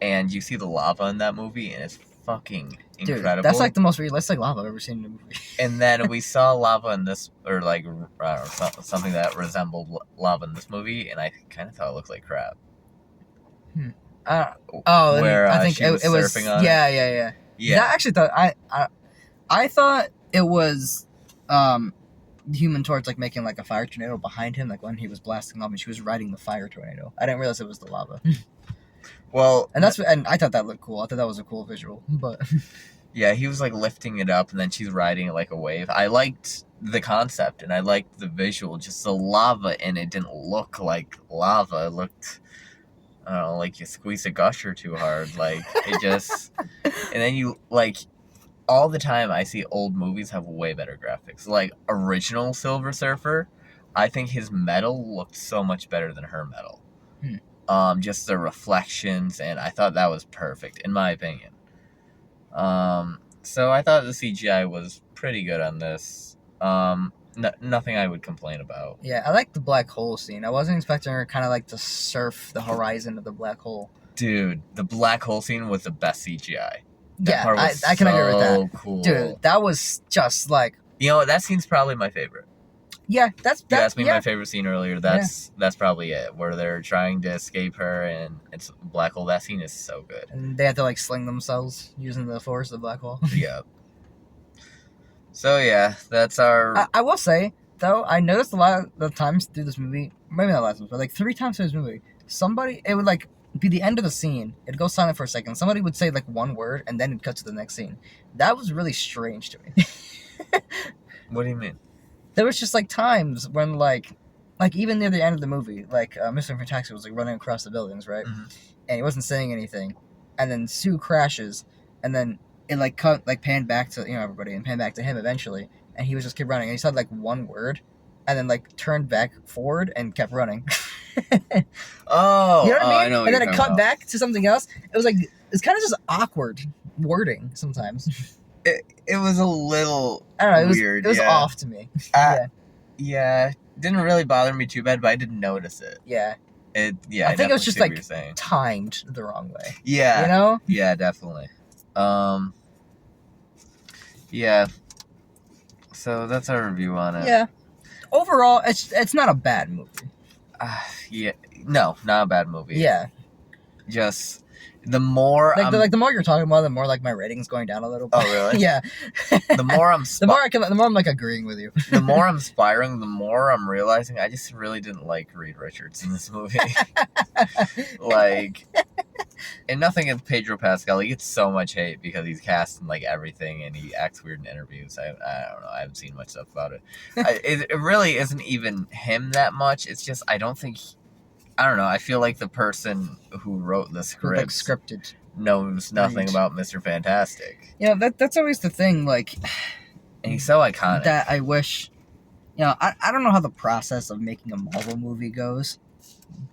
Speaker 3: and you see the lava in that movie, and it's fucking incredible.
Speaker 2: Dude, that's the most realistic lava I've ever seen in a movie.
Speaker 3: And then we saw lava in this, or something that resembled lava in this movie, and I kind of thought it looked like crap.
Speaker 2: Where I think it was
Speaker 3: surfing on
Speaker 2: yeah. That actually thought I thought it was Human Torch making a fire tornado behind him, when he was blasting off and she was riding the fire tornado. I didn't realize it was the lava.
Speaker 3: Well,
Speaker 2: and I thought that looked cool. I thought that was a cool visual, but
Speaker 3: yeah, he was lifting it up and then she's riding it like a wave. I liked the concept and I liked the visual. Just the lava in it didn't look like lava. It looked, I don't know, like you squeeze a gusher too hard. It just, and then you all the time I see old movies have way better graphics. Original Silver Surfer, I think his metal looked so much better than her metal. Just the reflections, and I thought that was perfect, in my opinion. So I thought the CGI was pretty good on this. Nothing I would complain about.
Speaker 2: Yeah, I like the black hole scene. I wasn't expecting her to surf the horizon of the black hole.
Speaker 3: Dude, the black hole scene was the best CGI.
Speaker 2: Yeah, I can agree with that.
Speaker 3: Cool.
Speaker 2: Dude, that was just
Speaker 3: that scene's probably my favorite.
Speaker 2: Yeah, that's
Speaker 3: you asked me my favorite scene earlier. That's probably it. Where they're trying to escape her and it's a black hole. That scene is so good.
Speaker 2: And they have to sling themselves using the force of the black hole.
Speaker 3: Yeah. So yeah, that's our.
Speaker 2: I will say though, I noticed a lot of the times through this movie, maybe not last time, but 3 times through this movie, it would be the end of the scene. It'd go silent for a second. Somebody would say one word, and then it'd cut to the next scene. That was really strange to me.
Speaker 3: What do you mean?
Speaker 2: There was just times when even near the end of the movie, Mr. Fantastic was running across the buildings, right?
Speaker 3: Mm-hmm.
Speaker 2: And he wasn't saying anything, and then Sue crashes, and then it cut panned back to everybody and panned back to him eventually, and he was just kept running, and he said one word, and then turned back forward and kept running.
Speaker 3: Oh,
Speaker 2: you know what I mean?
Speaker 3: I know what
Speaker 2: and then
Speaker 3: you're
Speaker 2: it cut
Speaker 3: about.
Speaker 2: back to something else. It was it's kind of just awkward wording sometimes.
Speaker 3: It was a little
Speaker 2: I don't know.
Speaker 3: weird.
Speaker 2: It was off to me.
Speaker 3: Yeah, didn't really bother me too bad, but I didn't notice it.
Speaker 2: Yeah.
Speaker 3: I
Speaker 2: think it was just
Speaker 3: what you're saying.
Speaker 2: timed the wrong way.
Speaker 3: Yeah.
Speaker 2: You know?
Speaker 3: Yeah, definitely. Yeah. So that's our review on it.
Speaker 2: Yeah. Overall, it's not a bad movie.
Speaker 3: Yeah. No, not a bad movie.
Speaker 2: Yeah.
Speaker 3: Just the more
Speaker 2: the more you're talking about, the more like my rating's going down a little bit.
Speaker 3: Oh, really?
Speaker 2: Yeah.
Speaker 3: the more I'm
Speaker 2: the more I'm like agreeing with you.
Speaker 3: the more I'm spiraling, the more I'm realizing I just really didn't like Reed Richards in this movie. Like, and nothing against Pedro Pascal. He gets so much hate because he's cast in like everything and he acts weird in interviews. I don't know. I haven't seen much stuff about it. It really isn't even him that much. It's just I don't think. I don't know. I feel like the person who wrote the script
Speaker 2: like scripted
Speaker 3: knows nothing about Mr. Fantastic.
Speaker 2: Yeah, that's always the thing. Like,
Speaker 3: and he's so iconic
Speaker 2: that I wish. You know, I don't know how the process of making a Marvel movie goes,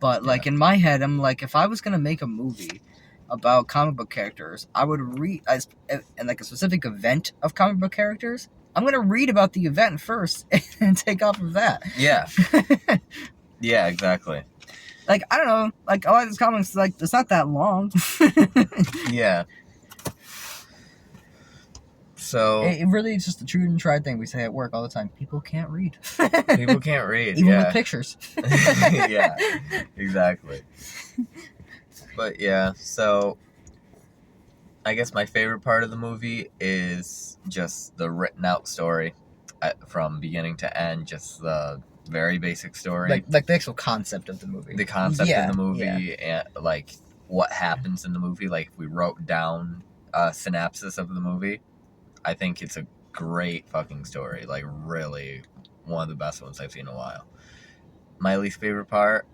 Speaker 2: but like in my head, I'm like, if I was gonna make a movie about comic book characters, I would read and like a specific event of comic book characters. I'm gonna read about the event first and take off of that.
Speaker 3: Yeah. Yeah, exactly.
Speaker 2: Like, I don't know, like a lot of these comics, like it's not that long.
Speaker 3: Yeah. So
Speaker 2: it really is just a true and tried thing we say at work all the time. People can't read.
Speaker 3: People can't read,
Speaker 2: even with pictures.
Speaker 3: Yeah, exactly. But yeah, so I guess my favorite part of the movie is just the written out story from beginning to end. Just the very basic story,
Speaker 2: like the actual concept of the movie.
Speaker 3: The concept of the movie, and like what happens in the movie. Like if we wrote down a synopsis of the movie, I think it's a great fucking story. Like really, one of the best ones I've seen in a while. My least favorite part,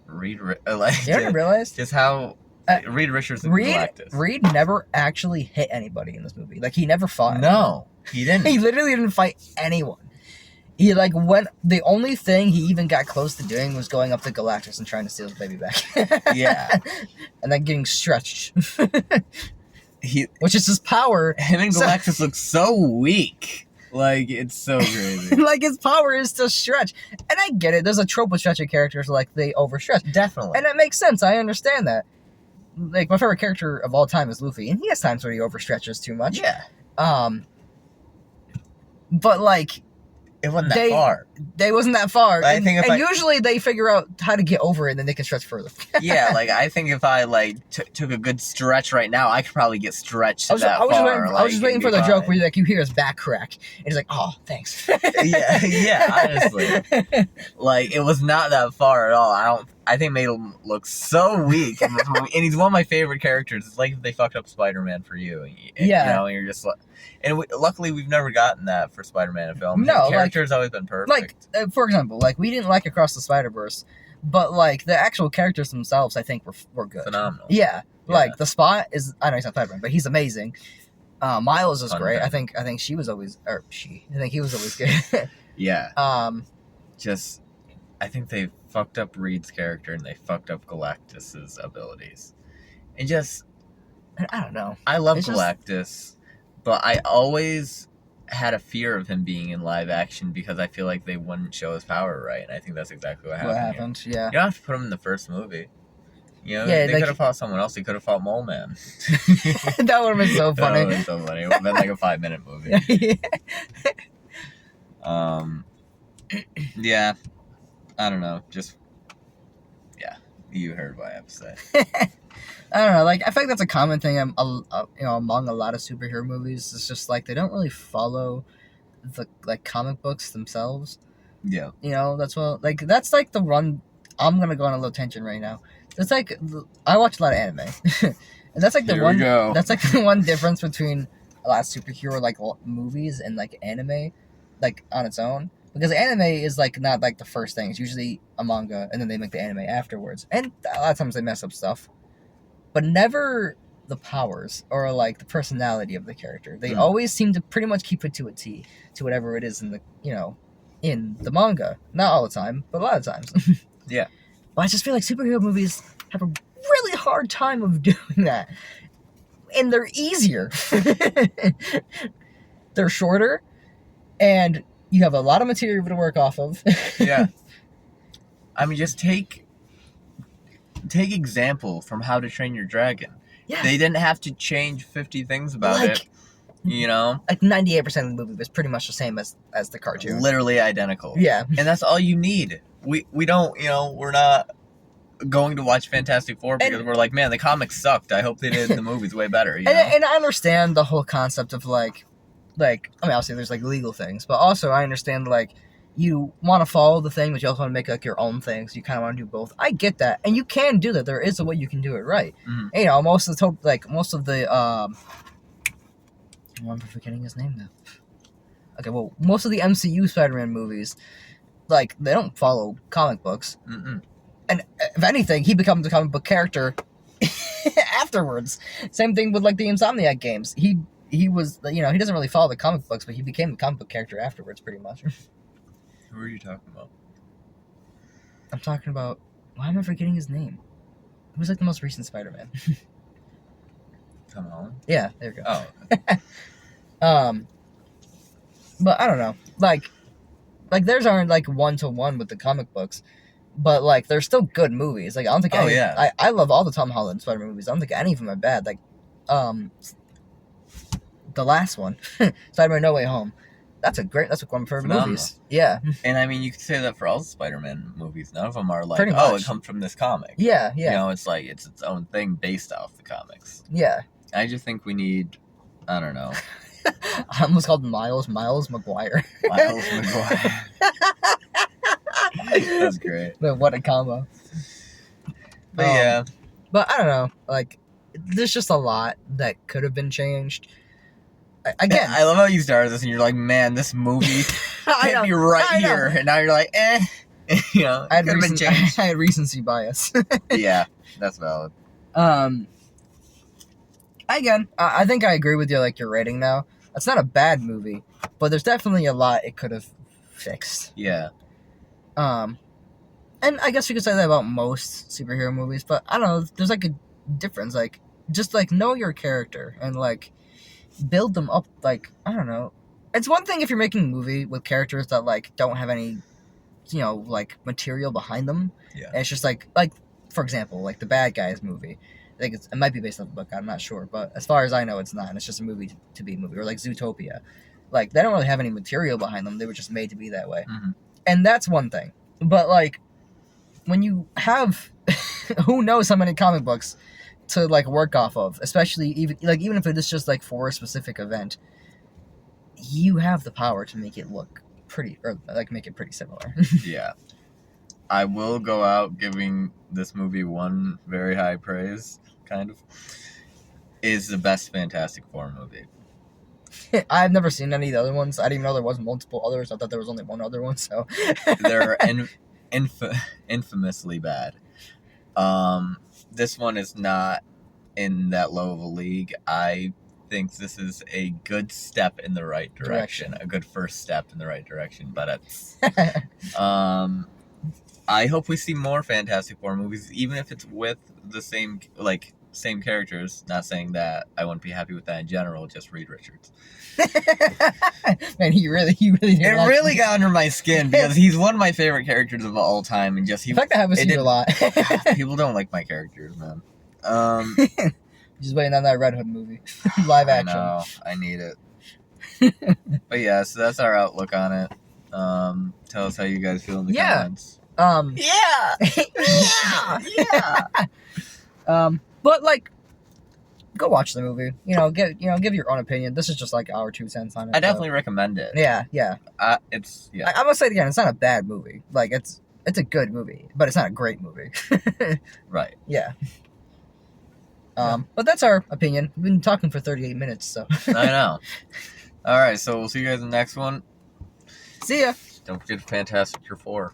Speaker 3: like
Speaker 2: you ever realized
Speaker 3: just how Reed Richards and Galactus.
Speaker 2: Reed never actually hit anybody in this movie. Like he never fought.
Speaker 3: No, he didn't.
Speaker 2: He literally didn't fight anyone. He like went. The only thing he even got close to doing was going up to Galactus and trying to steal his baby back.
Speaker 3: Yeah,
Speaker 2: and then getting stretched.
Speaker 3: Which
Speaker 2: is his power.
Speaker 3: Him and Galactus look so weak. Like it's so crazy.
Speaker 2: Like his power is to stretch, and I get it. There's a trope with stretching characters, like they overstretch.
Speaker 3: Definitely,
Speaker 2: and it makes sense. I understand that. Like my favorite character of all time is Luffy, and he has times where he overstretches too much.
Speaker 3: Yeah.
Speaker 2: But like.
Speaker 3: It wasn't that far.
Speaker 2: They wasn't that far.
Speaker 3: I think
Speaker 2: usually they figure out how to get over it and then they can stretch further.
Speaker 3: Yeah, like I think if I like took a good stretch right now, I could probably get stretched
Speaker 2: I was just waiting for the joke where you hear his back crack and he's like, "Oh, thanks."
Speaker 3: yeah, honestly, like it was not that far at all. I think made him look so weak, and he's one of my favorite characters. It's like if they fucked up Spider-Man for you, and, you know, and you're just like. And luckily, we've never gotten that for Spider-Man in film.
Speaker 2: No,
Speaker 3: his character's always been perfect.
Speaker 2: Like, for example, like we didn't like Across the Spider-Verse, but like the actual characters themselves, I think were good,
Speaker 3: phenomenal.
Speaker 2: Yeah, like the Spot is. I know he's not Spider-Man, but he's amazing. Miles is great. I think she was always, I think he was always good.
Speaker 3: Yeah. I think they fucked up Reed's character and they fucked up Galactus's abilities, and
Speaker 2: I don't know.
Speaker 3: I love Galactus. But I always had a fear of him being in live action because I feel like they wouldn't show his power right, and I think that's exactly what happened.
Speaker 2: Yeah.
Speaker 3: You don't have to put him in the first movie. You know,
Speaker 2: yeah,
Speaker 3: they could have fought someone else. They could have fought Mole Man.
Speaker 2: That would have been so funny.
Speaker 3: That would have been so funny. It would have been like a 5-minute movie. Yeah. I don't know. You heard what I have to say.
Speaker 2: I don't know, like I feel like that's a common thing, among a lot of superhero movies. It's just like they don't really follow the like comic books themselves.
Speaker 3: Yeah,
Speaker 2: you know that's like the one. I'm gonna go on a little tangent right now. It's like I watch a lot of anime, and that's like the one. That's like the one difference between a lot of superhero like movies and like anime, like on its own. Because anime is like not like the first thing. It's usually a manga, and then they make the anime afterwards. And a lot of times they mess up stuff. But never the powers or like the personality of the character. They always seem to pretty much keep it to a T, to whatever it is in the manga. Not all the time, but a lot of times.
Speaker 3: Yeah.
Speaker 2: But I just feel like superhero movies have a really hard time of doing that. And they're easier. They're shorter, and you have a lot of material to work off of.
Speaker 3: Yeah. I mean, just take example from How to Train Your Dragon.
Speaker 2: Yeah.
Speaker 3: They didn't have to change 50 things about it. You know?
Speaker 2: Like 98% of the movie was pretty much the same as the cartoon.
Speaker 3: Literally identical.
Speaker 2: Yeah.
Speaker 3: And that's all you need. We don't, we're not going to watch Fantastic Four because we're like, man, the comics sucked. I hope they did the movies way better. You know?
Speaker 2: And I understand the whole concept of like I mean, obviously there's like legal things, but also I understand like you want to follow the thing, but you also want to make like your own thing. So you kind of want to do both. I get that, and you can do that. There is a way you can do it right.
Speaker 3: Mhm.
Speaker 2: You know, most of the I'm forgetting his name now. Okay, well, most of the MCU Spider-Man movies, like, they don't follow comic books.
Speaker 3: Mm-mm.
Speaker 2: And if anything, he becomes a comic book character afterwards. Same thing with, like, the Insomniac games. He was, you know, he doesn't really follow the comic books, but he became a comic book character afterwards, pretty much.
Speaker 3: Who are you talking about?
Speaker 2: I'm talking about... Why am I forgetting his name? Who was, like, the most recent Spider-Man?
Speaker 3: Tom Holland?
Speaker 2: Yeah, there you go.
Speaker 3: Oh.
Speaker 2: But I don't know. Like theirs aren't like 1-to-1 with the comic books, but like they're still good movies. Like I don't think I love all the Tom Holland Spider-Man movies. I don't think any of them are bad. Like the last one, Spider-Man No Way Home. That's one of my favorite movies. Yeah.
Speaker 3: And I mean, you could say that for all the Spider-Man movies. None of them are like,
Speaker 2: Pretty
Speaker 3: oh,
Speaker 2: much.
Speaker 3: it comes from this comic.
Speaker 2: Yeah.
Speaker 3: You know, it's like it's its own thing based off the comics.
Speaker 2: Yeah.
Speaker 3: I just think we need, I don't know.
Speaker 2: I almost called Miles McGuire.
Speaker 3: Miles McGuire. That's great.
Speaker 2: But what a combo.
Speaker 3: But yeah.
Speaker 2: But I don't know. Like, there's just a lot that could have been changed. Again,
Speaker 3: I love how you started this and you're like, man, this movie hit me right here. And now you're like, you know,
Speaker 2: I
Speaker 3: could have been changed.
Speaker 2: had recency bias.
Speaker 3: Yeah, that's valid.
Speaker 2: Again, I think I agree with you, like, your rating now. It's not a bad movie, but there's definitely a lot it could have fixed.
Speaker 3: Yeah.
Speaker 2: And I guess you could say that about most superhero movies, but I don't know, there's, like, a difference. Like, just, like, know your character and, like, build them up, like, I don't know. It's one thing if you're making a movie with characters that, like, don't have any, you know, like, material behind them.
Speaker 3: Yeah.
Speaker 2: And it's just, like, for example, like, the Bad Guys movie. I think it might be based on the book, I'm not sure, but as far as I know, it's not. It's just a movie to be a movie, or like Zootopia. Like, they don't really have any material behind them. They were just made to be that way.
Speaker 3: Mm-hmm.
Speaker 2: And that's one thing. But, like, when you have who knows how many comic books to, like, work off of, especially even if it is just, like, for a specific event, you have the power to make it look pretty, or, like, make it pretty similar.
Speaker 3: Yeah. I will go out giving this movie one very high praise, kind of. Is the best Fantastic Four movie.
Speaker 2: I've never seen any of the other ones. I didn't even know there was multiple others. I thought there was only one other one, so...
Speaker 3: They're infamously bad. This one is not in that low of a league. I think this is a good step in the right direction. A good first step in the right direction, but it's... I hope we see more Fantastic Four movies, even if it's with the same characters. Not saying that I wouldn't be happy with that in general. Just Reed Richards.
Speaker 2: Man, he really
Speaker 3: it really got under my skin because he's one of my favorite characters of all time, and just
Speaker 2: in fact, that happens to you a lot.
Speaker 3: People don't like my characters, man.
Speaker 2: Just waiting on that Red Hood movie, live action.
Speaker 3: I know, I need it. But yeah, so that's our outlook on it. Tell us how you guys feel in the comments.
Speaker 2: Yeah. But like, go watch the movie. Give your own opinion. This is just like our 2 cents on it.
Speaker 3: I definitely recommend it.
Speaker 2: Yeah.
Speaker 3: I'm
Speaker 2: gonna say it again. It's not a bad movie. Like, it's a good movie, but it's not a great movie.
Speaker 3: Right.
Speaker 2: Yeah. But that's our opinion. We've been talking for 38 minutes, so.
Speaker 3: I know. All right, so we'll see you guys in the next one.
Speaker 2: See ya.
Speaker 3: Don't forget Fantastic Four.